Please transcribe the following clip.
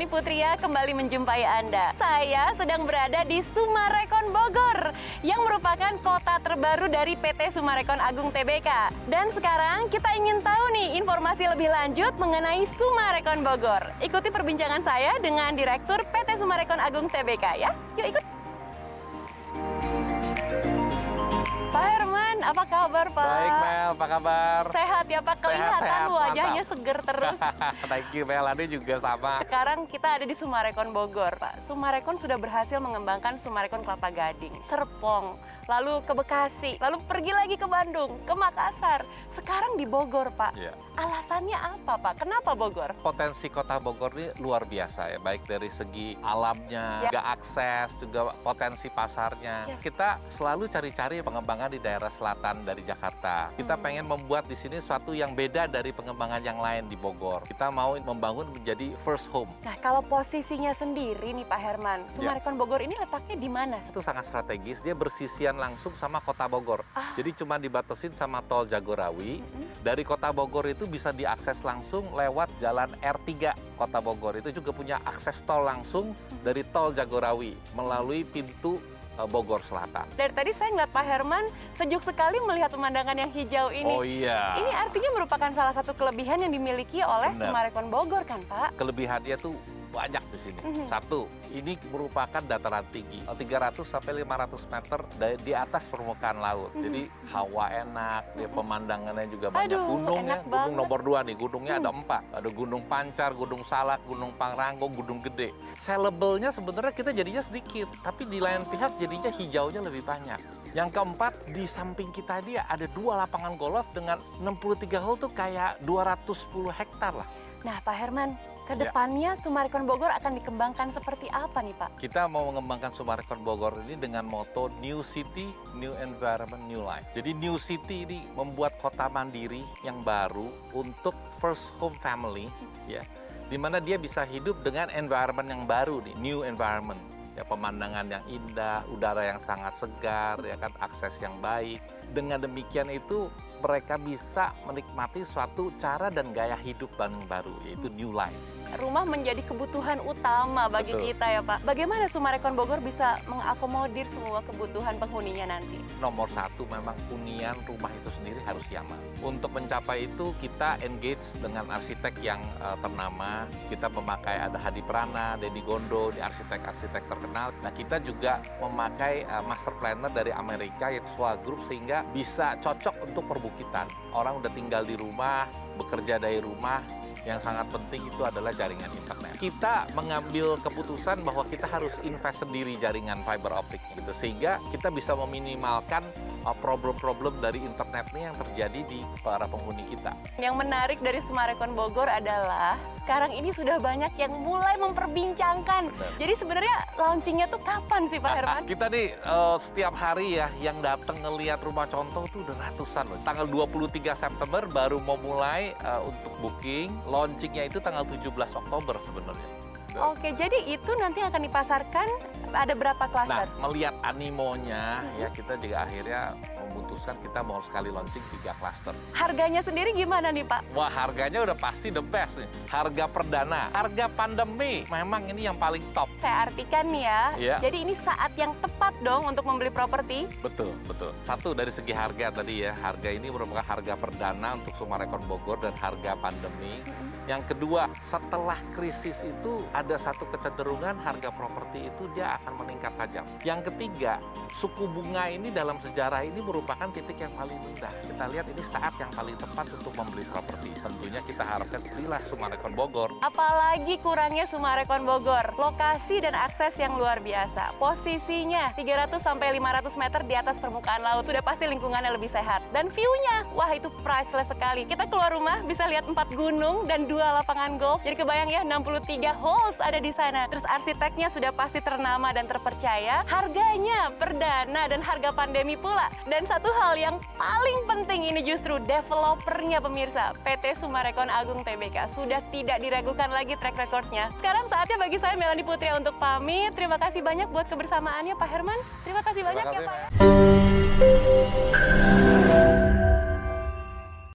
Putria kembali menjumpai Anda. Saya sedang berada di Sumarekon Bogor yang merupakan kota terbaru dari PT Sumarekon Agung Tbk. Dan sekarang kita ingin tahu nih informasi lebih lanjut mengenai Sumarekon Bogor. Ikuti perbincangan saya dengan Direktur PT Sumarekon Agung Tbk ya. Yuk ikut. Pak Herman, apa kabar Pak? Baik Mel, apa kabar? Sehat ya Pak, kelihatan Sehat, wajahnya mantap. seger terus. Thank you Mel, Ade juga sama. Sekarang kita ada di Sumarekon Bogor Pak. Sumarekon sudah berhasil mengembangkan Sumarekon Kelapa Gading, Serpong, lalu ke Bekasi, lalu pergi lagi ke Bandung, ke Makassar. Sekarang di Bogor Pak. Ya. Alasannya apa Pak? Kenapa Bogor? Potensi kota Bogor ini luar biasa ya, baik dari segi alamnya, Ya. juga akses, juga potensi pasarnya. Ya. Kita selalu cari-cari pengembangan di daerah selatan dari Jakarta. Kita pengen membuat di sini suatu yang beda dari pengembangan yang lain di Bogor. Kita mau membangun menjadi first home. Nah kalau posisinya sendiri nih Pak Herman, Sumarekon Bogor ini letaknya di mana? Itu sangat strategis, dia bersisian langsung sama kota Bogor. Jadi cuma dibatasin sama tol Jagorawi. Dari kota Bogor itu bisa diakses langsung lewat jalan R3 kota Bogor. Itu juga punya akses tol langsung dari tol Jagorawi melalui pintu Bogor Selatan. Dari tadi saya ngeliat Pak Herman sejuk sekali melihat pemandangan yang hijau ini. Oh iya. Ini artinya merupakan salah satu kelebihan yang dimiliki oleh Benar. Sumarekon Bogor kan Pak? Kelebihannya tuh banyak di sini. Satu, ini merupakan dataran tinggi, 300 sampai 500 meter di atas permukaan laut. Jadi hawa enak, pemandangannya juga banyak. Aduh, Gunungnya, enak banget. gunung nomor 2 nih, gunungnya ada 4. Ada Gunung Pancar, Gunung Salak, Gunung Pangrango, Gunung Gede. Sellable-nya sebenarnya kita jadinya sedikit, tapi di lain pihak jadinya hijaunya lebih banyak. Yang keempat, di samping kita dia ada 2 lapangan golf dengan 63 hole tuh kayak 210 hektar lah. Nah Pak Herman, ke depannya Sumarekon Bogor akan dikembangkan seperti apa nih Pak? Kita mau mengembangkan Sumarekon Bogor ini dengan moto New City, New Environment, New Life. Jadi New City ini membuat kota mandiri yang baru untuk first home family, ya, di mana dia bisa hidup dengan environment yang baru nih, new environment. Ya, pemandangan yang indah, udara yang sangat segar, ya kan, akses yang baik. Dengan demikian itu mereka bisa menikmati suatu cara dan gaya hidup yang baru, yaitu new life. Rumah menjadi kebutuhan utama bagi Betul. kita ya Pak. Bagaimana Sumarekon Bogor bisa mengakomodir semua kebutuhan penghuninya nanti? Nomor 1 memang hunian rumah itu sendiri harus nyaman. Untuk mencapai itu kita engage dengan arsitek yang ternama. Kita memakai ada Hadi Prana, Dedi Gondo, di arsitek-arsitek terkenal. Nah kita juga memakai master planner dari Amerika yaitu SWA Group sehingga bisa cocok untuk perbukitan. Orang udah tinggal di rumah, bekerja dari rumah. Yang sangat penting itu adalah jaringan internet. Kita mengambil keputusan bahwa kita harus invest sendiri jaringan fiber optik gitu, sehingga kita bisa meminimalkan problem-problem dari internet ini yang terjadi di para penghuni kita. Yang menarik dari Sumarekon Bogor adalah sekarang ini sudah banyak yang mulai memperbincangkan. Benar. Jadi sebenarnya launchingnya tuh kapan sih Pak Herman? Kita nih setiap hari ya yang datang ngelihat rumah contoh tuh udah ratusan loh. Tanggal 23 September baru mau mulai untuk booking. Launchingnya itu tanggal 17 Oktober sebenarnya. Oke, jadi itu nanti akan dipasarkan ada berapa Nah, klaster? melihat animonya ya kita juga akhirnya memutuskan kita mau sekali launching 3 klaster. Harganya sendiri gimana nih Pak? Wah, harganya udah pasti the best nih. Harga perdana, harga pandemi, memang ini yang paling top. Saya artikan nih ya, Iya. jadi ini saat yang tepat dong untuk membeli properti. Betul, betul. Satu dari segi harga tadi ya, harga ini merupakan harga perdana untuk Sumarekon Bogor dan harga pandemi. Yang kedua, setelah krisis itu ada satu kecenderungan harga properti itu dia akan meningkat tajam. Yang ketiga, suku bunga ini dalam sejarah ini merupakan titik yang paling rendah. Kita lihat ini saat yang paling tepat untuk membeli properti. Tentunya kita harapkan belilah Sumarekon Bogor. Apalagi kurangnya Sumarekon Bogor, lokasi dan akses yang luar biasa. Posisinya 300 sampai 500 meter di atas permukaan laut. Sudah pasti lingkungannya lebih sehat. Dan view-nya, wah itu priceless sekali. Kita keluar rumah bisa lihat 4 gunung dan 2 lapangan golf. Jadi kebayang ya 63 holes ada di sana. Terus arsiteknya sudah pasti ternama dan terpercaya. Harganya perdana dan harga pandemi pula. Dan satu hal yang paling penting ini justru developernya pemirsa. PT Sumarekon Agung Tbk sudah tidak diragukan lagi track recordnya. Sekarang saatnya bagi saya Melanie Putria untuk pamit. Terima kasih banyak buat kebersamaannya Pak Herman. Terima kasih banyak ya Pak.